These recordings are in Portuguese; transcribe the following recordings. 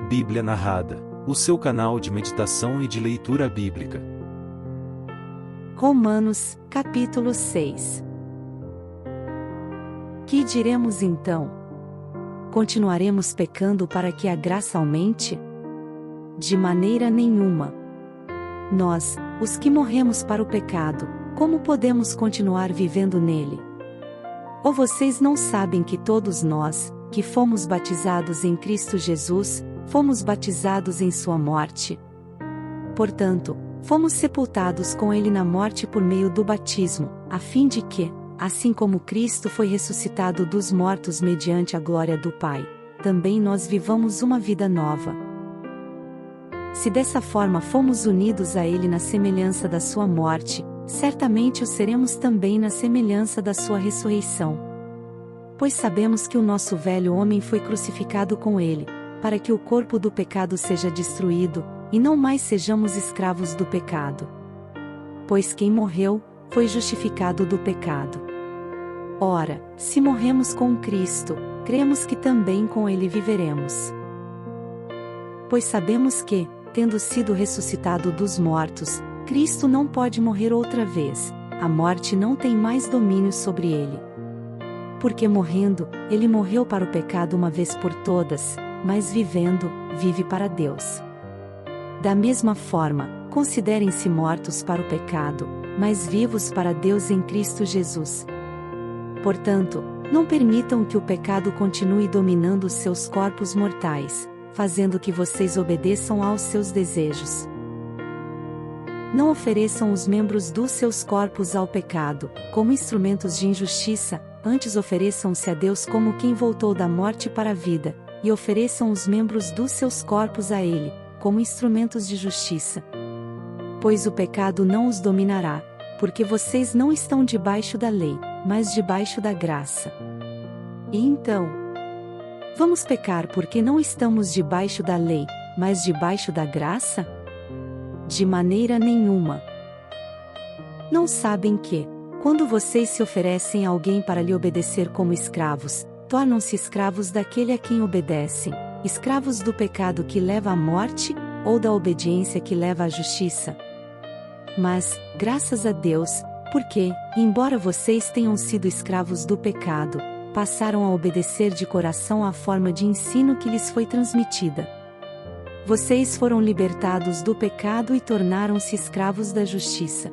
Bíblia Narrada, o seu canal de meditação e de leitura bíblica. Romanos, capítulo 6. Que diremos então? Continuaremos pecando para que a graça aumente? De maneira nenhuma. Nós, os que morremos para o pecado, como podemos continuar vivendo nele? Ou vocês não sabem que todos nós, que fomos batizados em Cristo Jesus, fomos batizados em sua morte? Portanto, fomos sepultados com ele na morte por meio do batismo, a fim de que, assim como Cristo foi ressuscitado dos mortos mediante a glória do Pai, também nós vivamos uma vida nova. Se dessa forma fomos unidos a ele na semelhança da sua morte, certamente o seremos também na semelhança da sua ressurreição. Pois sabemos que o nosso velho homem foi crucificado com ele, para que o corpo do pecado seja destruído, e não mais sejamos escravos do pecado. Pois quem morreu, foi justificado do pecado. Ora, se morremos com Cristo, cremos que também com ele viveremos. Pois sabemos que, tendo sido ressuscitado dos mortos, Cristo não pode morrer outra vez, a morte não tem mais domínio sobre ele. Porque morrendo, ele morreu para o pecado uma vez por todas, mas vivendo, vive para Deus. Da mesma forma, considerem-se mortos para o pecado, mas vivos para Deus em Cristo Jesus. Portanto, não permitam que o pecado continue dominando os seus corpos mortais, fazendo que vocês obedeçam aos seus desejos. Não ofereçam os membros dos seus corpos ao pecado, como instrumentos de injustiça, antes ofereçam-se a Deus como quem voltou da morte para a vida, e ofereçam os membros dos seus corpos a Ele, como instrumentos de justiça. Pois o pecado não os dominará, porque vocês não estão debaixo da lei, mas debaixo da graça. E então, vamos pecar porque não estamos debaixo da lei, mas debaixo da graça? De maneira nenhuma. Não sabem que, quando vocês se oferecem a alguém para lhe obedecer como escravos, tornam-se escravos daquele a quem obedecem, escravos do pecado que leva à morte, ou da obediência que leva à justiça? Mas, graças a Deus, porque, embora vocês tenham sido escravos do pecado, passaram a obedecer de coração à forma de ensino que lhes foi transmitida. Vocês foram libertados do pecado e tornaram-se escravos da justiça.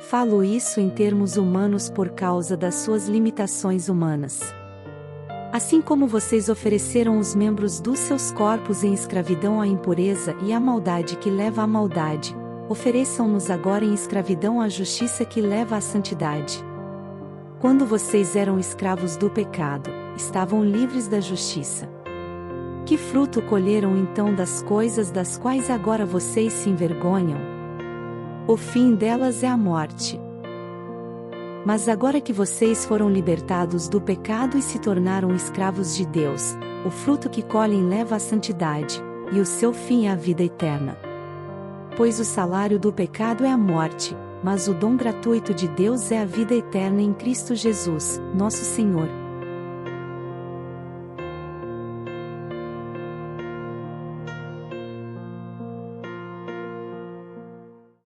Falo isso em termos humanos por causa das suas limitações humanas. Assim como vocês ofereceram os membros dos seus corpos em escravidão à impureza e à maldade que leva à maldade, ofereçam-nos agora em escravidão à justiça que leva à santidade. Quando vocês eram escravos do pecado, estavam livres da justiça. Que fruto colheram então das coisas das quais agora vocês se envergonham? O fim delas é a morte. Mas agora que vocês foram libertados do pecado e se tornaram escravos de Deus, o fruto que colhem leva à santidade, e o seu fim é a vida eterna. Pois o salário do pecado é a morte, mas o dom gratuito de Deus é a vida eterna em Cristo Jesus, nosso Senhor.